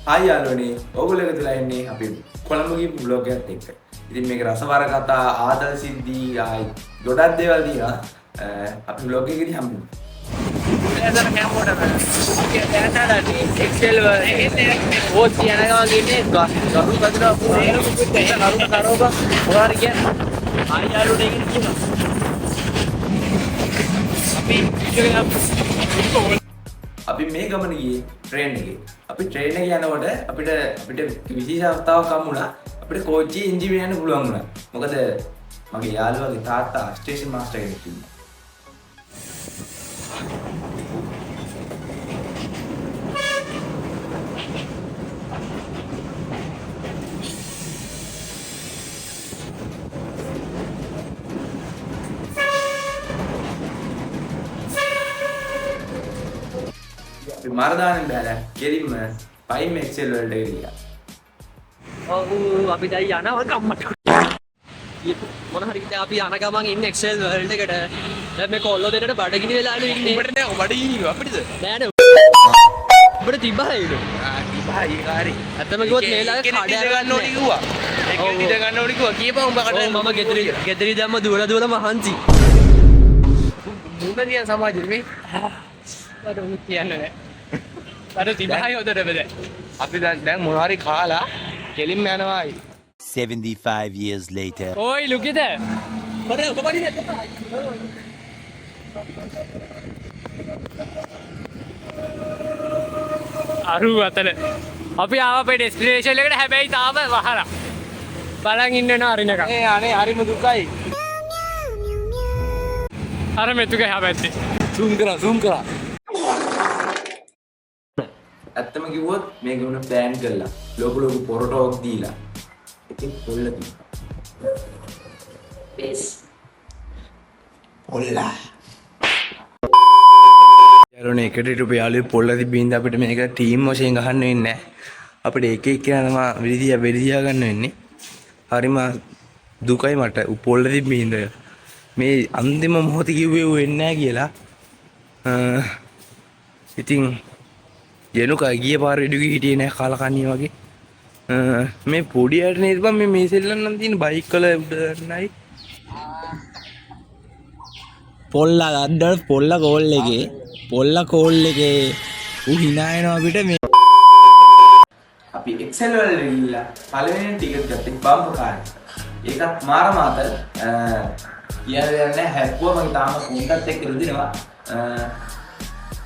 Hi යාළුවනේ ඔයගොල්ලෝ එකතු වෙලා ඉන්නේ අපි කොළඹ ගිහපු vlog එකත් එක්ක. ඉතින් මේක රසවර කතා ආදර සිද්ධි ආයි ගොඩක් දේවල් දිනවා. අපි vlog එකේදී හම්බුනේ. එතන කැම්පෝට අපි දැනටදී එක්සෙල් එකේ ඕස් කියන ගමන් ඉන්නේ ගරු කඩන පුරේන කුපිට ඒක නරුණ කරෝබ මොනාරි කියන්නේ හායි යාළුවනේ කියනවා. අපි මේ ගමන ගියේ ට්‍රේන් එකේ. අපි ට්‍රේන් එකේ යනකොට අපිට විශේෂ අවස්ථාවක් හම්බුණා. අපිට කෝච්චි එන්ජින් යන්න පුළුවන් වුණා. මොකද මගේ යාළුවාගේ තාත්තා ස්ටේෂන් මාස්ටර් කෙනෙක් ඉන්නවා. මරදානෙන් බැලලා කෙලින්ම පයින් එක්සෙල් වලට ගියා. ඔව් අපි දැන් යනවා ගම්මට. මොන හරි ඉතින් අපි යන ගමන් ඉන්නේ එක්සෙල් වර්ල්ඩ් එකට. දැන් මේ කොල්ලෝ දෙන්නට බඩගිනි වෙලාලු ඉන්නේ. උඹට නෑ බඩගිනි අපිටද? නෑ නෑ. උඹට තිබ්බහයිද? තිබ්බහයි හරි. අතම ගියොත් මේලා කඩ ගන්න ඕනි කිව්වා. ඒක ඉඳ ගන්න ඕනි කිව්වා. කියපන් උඹ කඩ. මම ගෙදරි දැම්ම දුවලා මහන්සි. මුන්න දියන් සමාජෙ මේ. අර උන් කියන්නේ නෑ. අර තිබහයි උදේට බද. අපි දැන් මොනවාරි කාලා කෙලින්ම යනවායි. 75 years later. Oi, look at that. Pare, ඔබ පරිදි අරු අතන. අපි ආව අපේ ඩෙස්ටිනේෂන් එකට හැබැයි තාම වහලා. බලන් ඉන්නනවා අරිනක. අනේ හරිම දුකයි. අර මෙතුගේ හැබැයි. zoom කරා. ඇත්තම කිව්වොත් මේක උන ප්ලෑන් කරලා ලොකු පොරටෝක් දීලා එකෙක් පොල්ල දීලා බේස් පොල්ලා යාළුවනේ එකට හිටපු යාළුවෝ පොල්ල තිබ්බින්ද අපිට මේක ටීම් වශයෙන් ගහන්න වෙන්නේ නැහැ අපිට එක එක යනවා වෙලිදියා ගන්න වෙන්නේ හරිම දුකයි මට පොල්ල තිබ්බින්ද මේ අන්තිම මොහොතේ කිව්වේ වෙන්නේ නැහැ කියලා ඉතින් යනුකා ගිය පාර ඉදුගේ හිටියේ නැහැ කාලකන්ණිය වගේ මේ පොඩියට නේද බං මේ සෙල්ලම් තියෙන බයික් වල උඩන්නයි පොල්ලා ගද්දල් පොල්ලා කෝල් එකේ ඌ hina එනවා අපිට මේ අපි එක්සෙල් වල ගිහිල්ලා පළවෙනි ටිකට් ගත්තේ බම්බ කාර්ය. ඒකත් මාර මාතල් කියන්නේ නැහැ හැප්පුවා මම තාම කොන්ටත් එක්ක රුදිනවා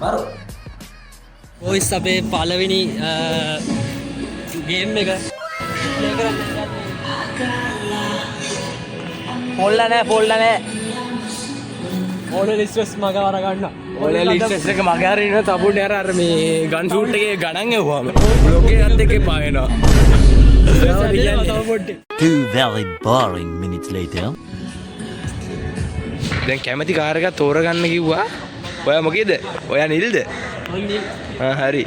මාරෝ ඔයිස් අපේ පළවෙනි ගේම් එක පොල්ල නෑ ඕල ලිස්ටස් මග වර ගන්න ඔය ලිස්ටස් එක මගේ අර ඉන්න තබුනේ අර මේ ගන් ෂූට් එකේ ගණන් එවුවාම බ්ලොක් එකත් එක්ක පාවෙනවා 2 very boring minutes later. දැන් කැමති කාර් එකක් තෝරගන්න කිව්වා ඔයා මොකේද ඔයා නිල්ද හරි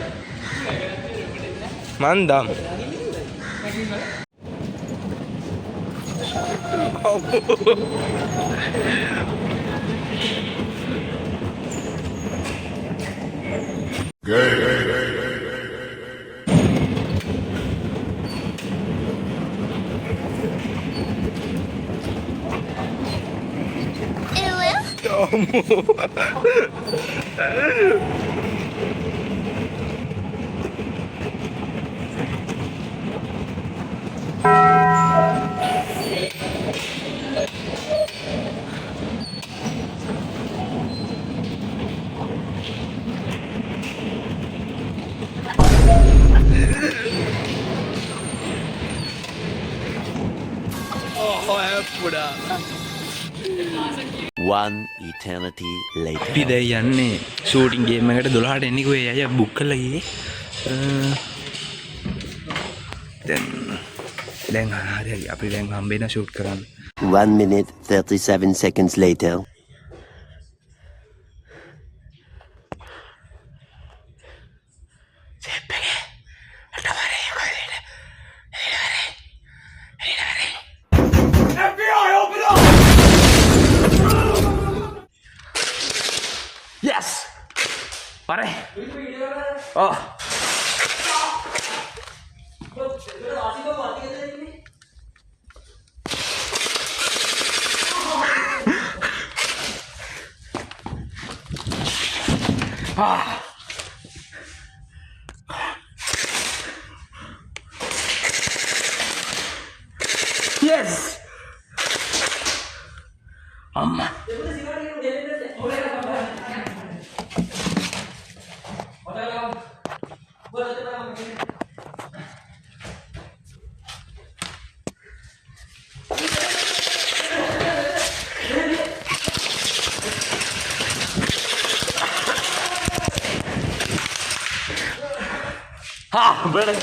මන්දම් One eternity later. අපි දැන් යන්නේ ෂූටින් ගේම් එකට 12ට එන්නේ කොහේ අයියා බුක් කරලා ගියේ දැන් හරි අපි දැන් හම්බෙන්න ෂූට් කරන්න 1 minute 37 seconds later. Yes! Pare! Oh! Yes. Amma. Ha, better.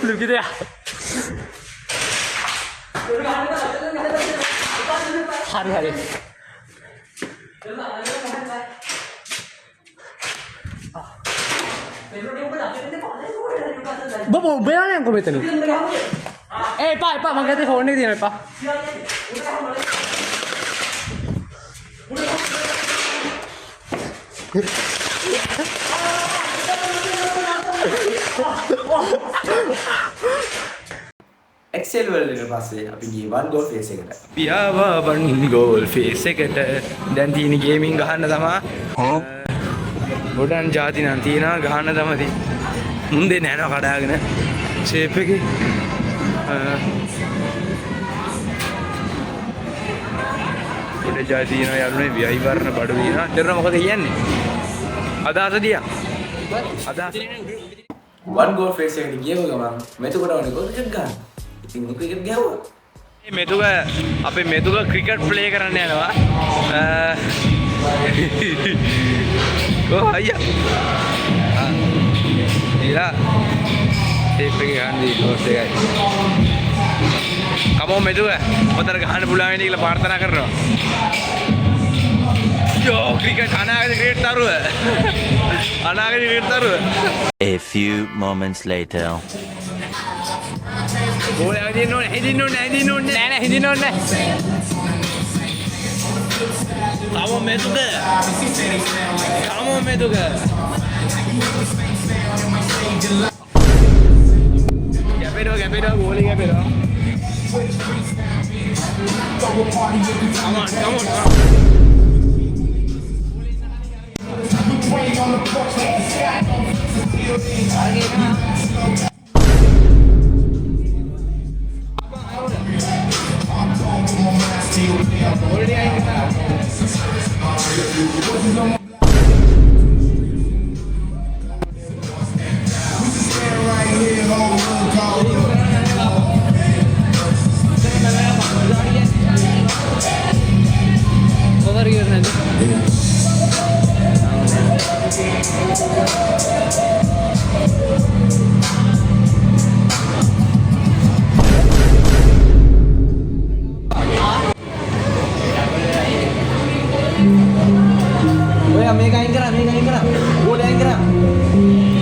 Look at that. Hari. Bobo, bayar yang kau betul ni. Pak, mangga tu phone ni dia, Pak. Excel වලට පස්සේ අපි ගියේ වන් ගෝල් ෆේස් එකට. පියාවා වන් goal face එකට දැන් තියෙන gaming ගහන්න තමා. ගොඩන් જાති නම් තියනවා ගහන්න තමයි. මුන්දේ නෑනවා කඩාගෙන ෂේප් එකේ. ගොඩ જાති තියනවා යාළුවනේ වයි වර්ණ බඩු දිනවා. දෙන්න මොකද කියන්නේ? අදාස දියා. අදාස වන් ගෝල් ෆේස් එකට ගියව ගමන් මෙතකොට වනේ ගෝල් එකක් ගන්න. ඉතින් ක්‍රිකට් ගැහුවා. මෙතුක අපේ මෙතුක ක්‍රිකට් ප්ලේ කරන්න යනවා. අයියා. ඉලා ටේප් එක ගන්න දී කෝස් එකයි. කමෝ මෙතුක ඔතන ගහන්න පුළුවන් වෙන්නේ කියලා ප්‍රාර්ථනා කරනවා. යෝ ක්‍රිකට් අනාගත ක්‍රිකට් තරුව. අනාගත cricket තරුව. A few moments later. Boleh hidin non. Nana hidin non. Kamu metuga. Gapero, boleh gapero. Come on.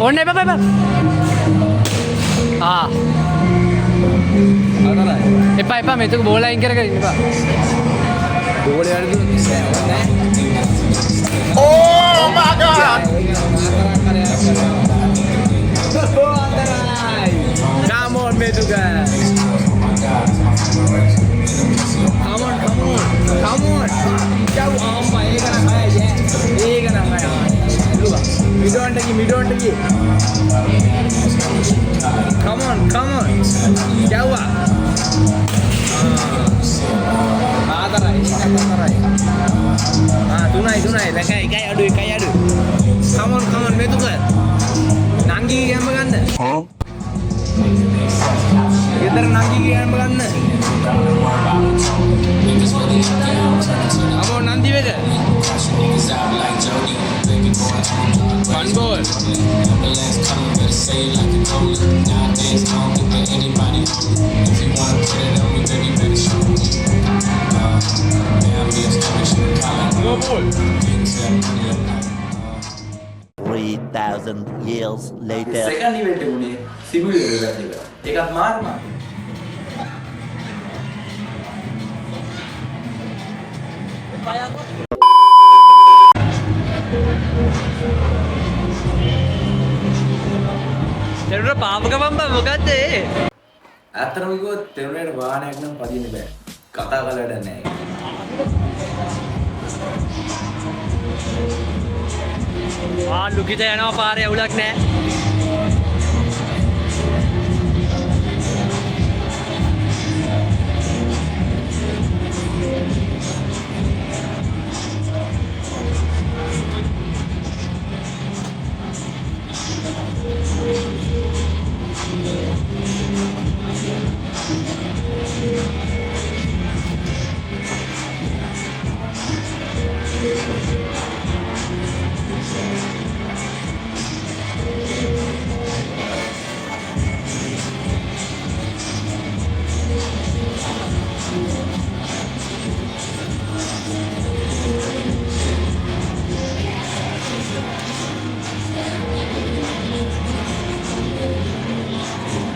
Onne bye. එපා මෙතක බෝල අයින් කරගෙන ඉන්න බා. බෝලේ අරගෙන නෑ. Oh my god. Come on මෙතක. Come on. Jauh අම්මා ඒක නම් අය. ඒක නම් අය. Midon lagi. Come on. Jauh. Tarai. Tunai. Kai adu. Come on, metu kan. Nanggi yang makan. Kita nanggi yang makan. Kamu nanti beda. One ball. No ball. 3,000 years later. Second event එක උනේ similar එකක්. ඒකත් මාර්මා. දෙරුර පාපක බම්බ මොකද්ද ඒ? ඇත්තටම කිව්වොත් තෙරුණේට වාහනයක් නම් පදින්න බෑ. කතා කරලා වැඩක් නැහැ. ලුකිත යනවා පාරේ අවුලක් නැහැ.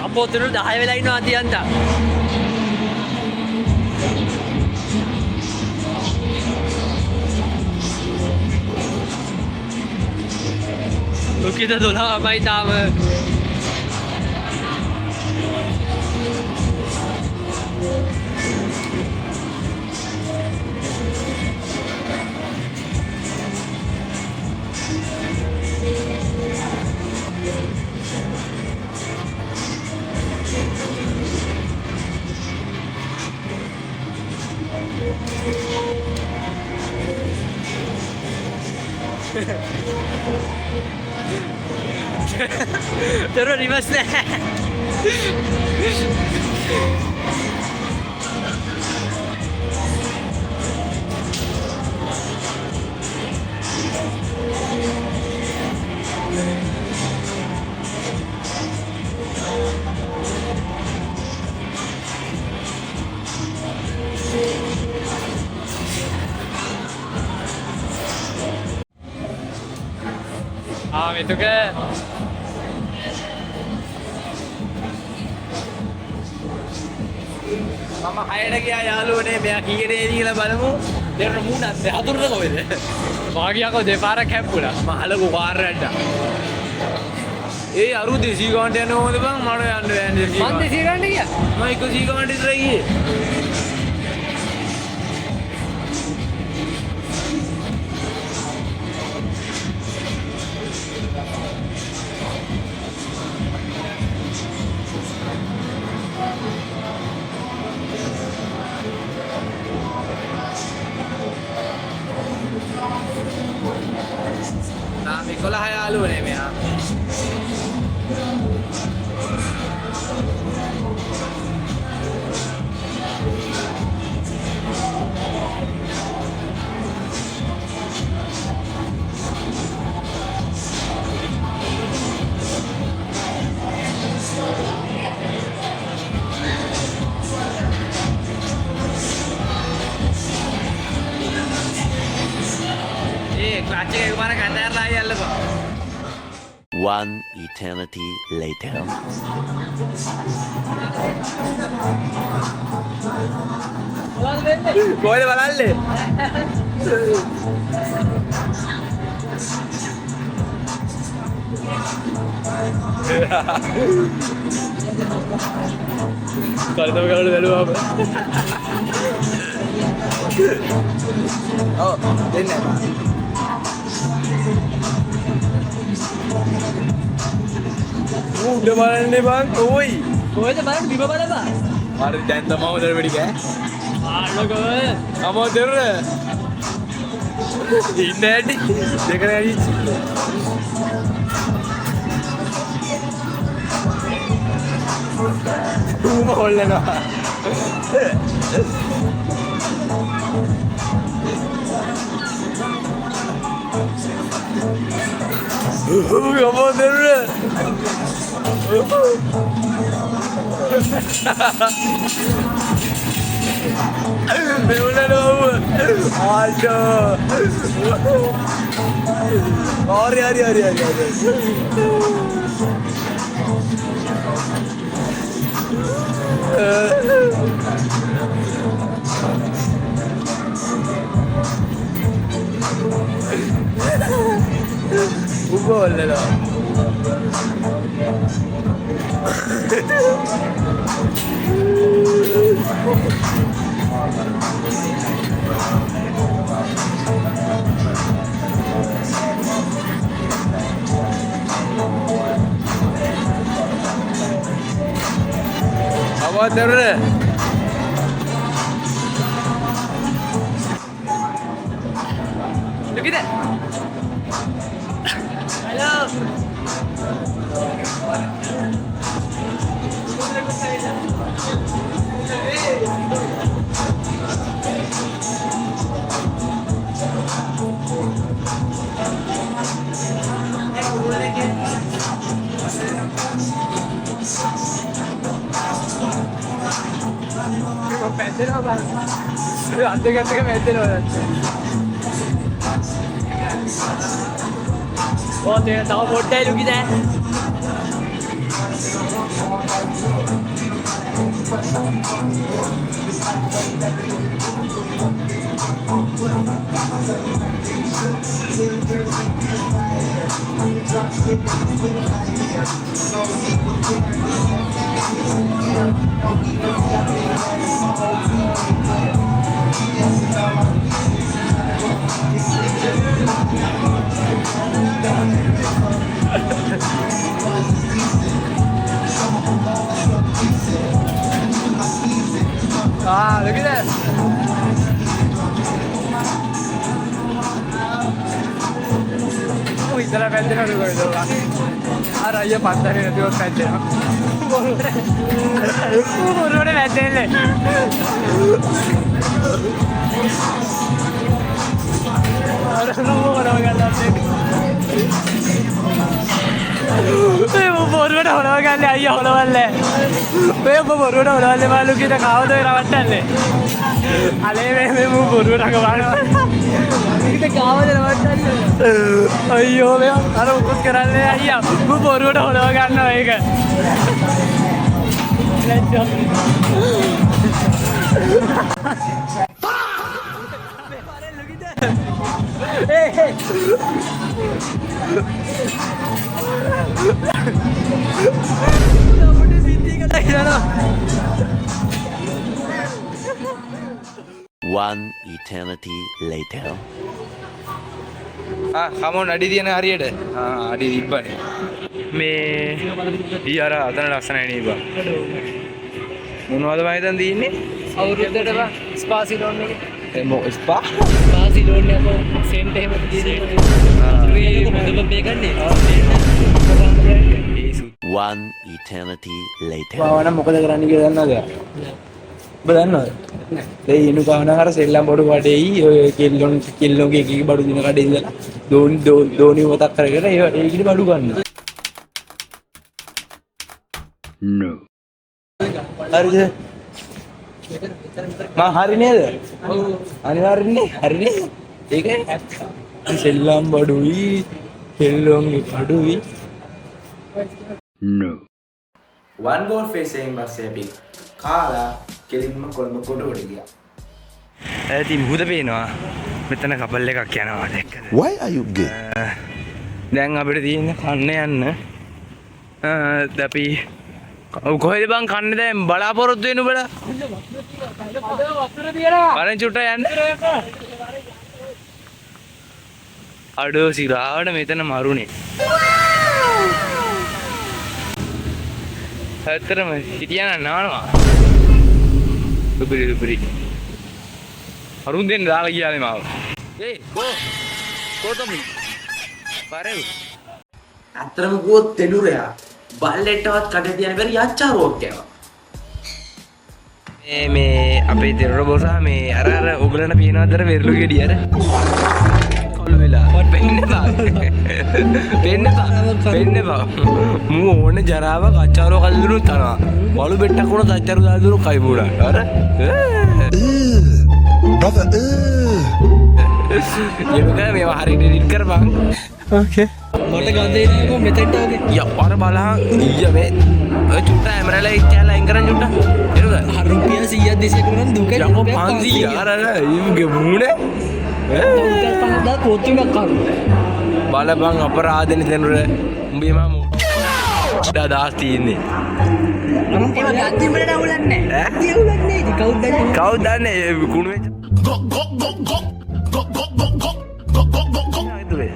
අපෝ තුරු 10 වෙලා ඉන්නවා අන්තියන්තා. ලුකිත 12යි තාම. Terus reverse deh. Itu ke මම හයට ගියා යාළුවනේ මෙයා කීයට එයි කියලා බලමු. දෙන්න මූණත් හතුරට කොහෙද? වාගියකෝ දෙපාරක් හැප්පුණා. මහලකෝ කාර්යයන්ට. ඒ අරු 200 ගානට යන ඕනද බං මට යන්න බෑනේ 200. මං 200 ගානට ගියා. මම 100 ගානට ඉතර ගියේ. Sekolah යාළුව නේ මෙයා. ක්ලච් එක එකපාරක් අතහැරලා ආයෙ යල්ලපන්. One eternity later. කොහෙද බලන්නේ? කල්තම කරලා බැලුවාම. ඔව් දෙන්න. උඩ බලන්නේ බං කොයි කොහෙද බලන්න බිම බලපන් හරි දැන් තමයි හොඳට වෙඩි කෑ ආන්නකෝ අමෝ දෙර ඉන්න ඇටි දෙකන ඇවිච්චි ඌම හොල්ලනවා Apa terus? Look at that. Hello. Oh, dia tahu model lu kita. Ah, look at that. Oh, itara pente na lugar do. Ara ye panta ne do pente na. Borore pente le. Ara no bora gala se. वो बोरवड होना गले आई होना वाले वो बोरवड होना वाले मालूम की खाओ तो रवट्टले अले मैं वो बोरवड का वाला किते खाओ तो रवट्टले अयो मैं अरे कुछ कराने आई वो बोरवड होना गले होएगा let's go One eternity later. kamu nadi dia na hari ada. Adi riba ni. Me iyara adana laksana ni ba. Munwada maidan di ini? අවුරුද්දට බා ස්පා සිලෝන් එකේ Mo spa? ස්පා සිලෝන් එක සේම් ටයිම් එක දීලා මොකද මේ ගන්නේ One eternity later. Bawana මොකද කරන්න කියලා දන්නවද? ඔබ දන්නවද? ඒ ඉනු කවනා අර සෙල්ලම් බඩු කඩේයි ඔය කෙල්ලොන්ගේ එක එක බඩු දින කඩේ ඉඳලා දෝනි වතක් කරගෙන ඒ කිරි බඩු ගන්න. No. හරිද? මා හරි නේද? අනිවාර්යනේ හරිනේ. ඒකයි සෙල්ලම් බඩුයි කෙල්ලොන්ගේ බඩුයි. No. One goal facing බස්සේ අපි කාලා කෙලින්ම කොළඹ කොටුවට ගියා. ඉතින් මුහුද පේනවා. මෙතන කපල් එකක් යනවා දැක්කද? Why are you gay? දැන් අපිට තියෙන්නේ කන්න යන්න. අපි කොහෙද බං කන්නේ දැන් බලාපොරොත්තු වෙනු බලා. වතුර තියනවා වරෙන් චුට්ට යන්න. අඩෝ සිරාවට මෙතන මරුනේ. ඇත්තටම හිටියනම් නානවා. දුපිරි. අරුන් දෙන්න දාලා ගියානේ මාව. ඒ කොතොමි. පාරේ. ඇත්තටම ගුවොත් තෙලුරයා බල්ලෙට්ටවත් කඩේ තියන බැරි යච්චා රෝග් යනවා. මේ අපේ තෙරර බොසා මේ අර ඔගලන පියනවතර වෙරළු ගෙඩිය අර. කොළු වෙලා වෙන්න බා වෙන්න බා මූ ඕන ජරාවක් අච්චාරෝ කල්දුරු තනවා වලු බෙට්ටක් වුණ අච්චාරු දාදුරු කයි බුණාට අර brother එමක මේවා හරියට එඩිට් කරපන් ඕකේ මට ගඳේ නේකෝ මෙතෙන්ට වගේ යපාර බලහන් ඊය මේ ඔය චුට්ට ඇමරලා ඉච්චාලා අයින් කරන් චුට්ට එරුද රුපියල් 100ක් 200ක් කරන් දුකේ යකෝ 500 අර ඊගේ මූනේ පහදා පොතුමක් කරු බලපන් අපරාධනේ දෙනුර උඹේ මම දාස් තියෙන්නේ මම ඒවා ගද්දි වලට අවුලන්නේ නැහැ ගද්දි අවුලන්නේ ඉතින් කවුද දන්නේ කුණු වෙච්ච දුවේ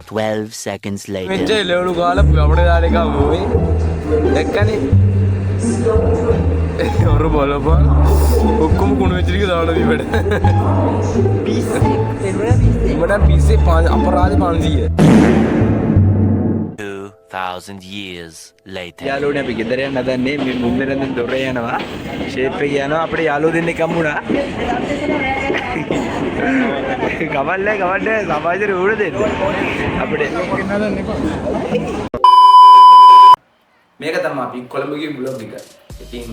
12 seconds later. මෙච්ච එළවලු කාලා අපේ දාන එක මොවේ දැක්කනේ ඔර බලපන් ඔක්කොම කුණු වෙච්ච ටික දාලා දීපඩ මට පිස්සේ අපරාධ 500 2,000 years later. යාළුවනේ අපි ගෙදර යන්න හදන්නේ මේ මුන්දරෙන් දොරේ යනවා ෂේප් එක යනවා අපේ යාළුවෝ දෙන්නෙක් හම්බුණා කවල්ලේ සමාජයට උඩ දෙන්න අපිට මේක තමයි අපි කොළඹ ගිය බ්ලොග් එක. ඉතින්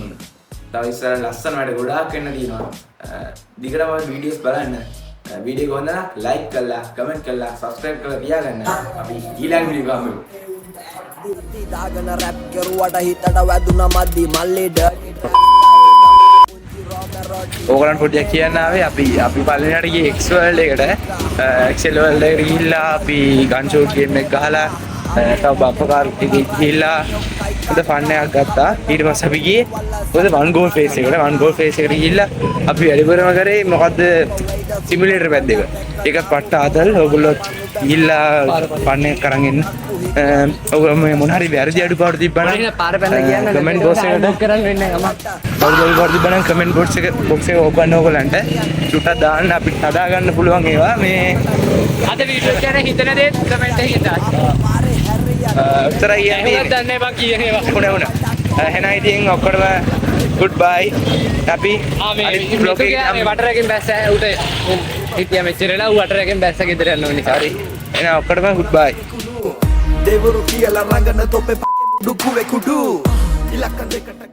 තව ඉස්සර ලස්සන වැඩ ගොඩාක් වෙන්න තියෙනවා. දිගටම වීඩියෝස් බලන්න. වීඩියෝ එක හොඳ නම් ලයික් කරලා, කමෙන්ට් කරලා, සබ්ස්ක්‍රයිබ් කරලා තියාගන්න. අපි ඊළඟ වීඩියෝ ගමු. දාගෙන රැප් කරුවට හිතට වැදුනා මදි මල්ලෙඩ ඕගලන් පොඩ්ඩක් කියන්න ආවේ අපි පළවෙනියට ගියේ X World එකට Excel World එකට ගිහිල්ලා අපි ගන් ෂූට් ගේම් එක ගහලා තව බම්පර් කාර් එකක ගිහිල්ලා හොඳ ෆන් එකක් ගත්තා ඊට පස්සේ අපි ගියේ හොඳ වන් ගෝල් ෆේස් එකට ගිහිල්ලා අපි වැඩිපුරම කරේ මොකද්ද සිමියුලේටර් පැද්ද එක ඒක පට්ට ආතල් ඔයගොල්ලෝ ගිහිල්ලා ෆන් එකක් කරන් එන්න ඔයගොල්ලෝ මේ මොන හරි වැරදි අඩුපාඩු තිබ්බනම් පාර පැනලා කියන්න කමෙන්ට් බොක්ස් එකට කරන්න වෙන්නේ ගම ඔයගොල්ලෝ වර්ධි බලන් කමෙන්ට් බොක්ස් එක ඕපන් ඕගලන්ට චුට්ටක් දාන්න අපිට හදා ගන්න පුළුවන් ඒවා මේ අද වීඩියෝ එකේ හිතන දේ කමෙන්ට් එකේ දාන්න උත්තරය කියන්නේ දන්නේ බං කියන ඒවා වුණා එහෙනම් ඉතින් ඔක්කොටම good bye අපි මේ බ්ලොග් එකේ වටරකින් බැස්ස උට හිටියා මෙච්චරලා වටරකින් බැස්ස ගෙදර යන්න ඕනේ හරි එහෙනම් ඔක්කොටම good bye දෙවරු කියලා රංගන තොපේ දුකුවේ කුඩු ඉලක්ක දෙකට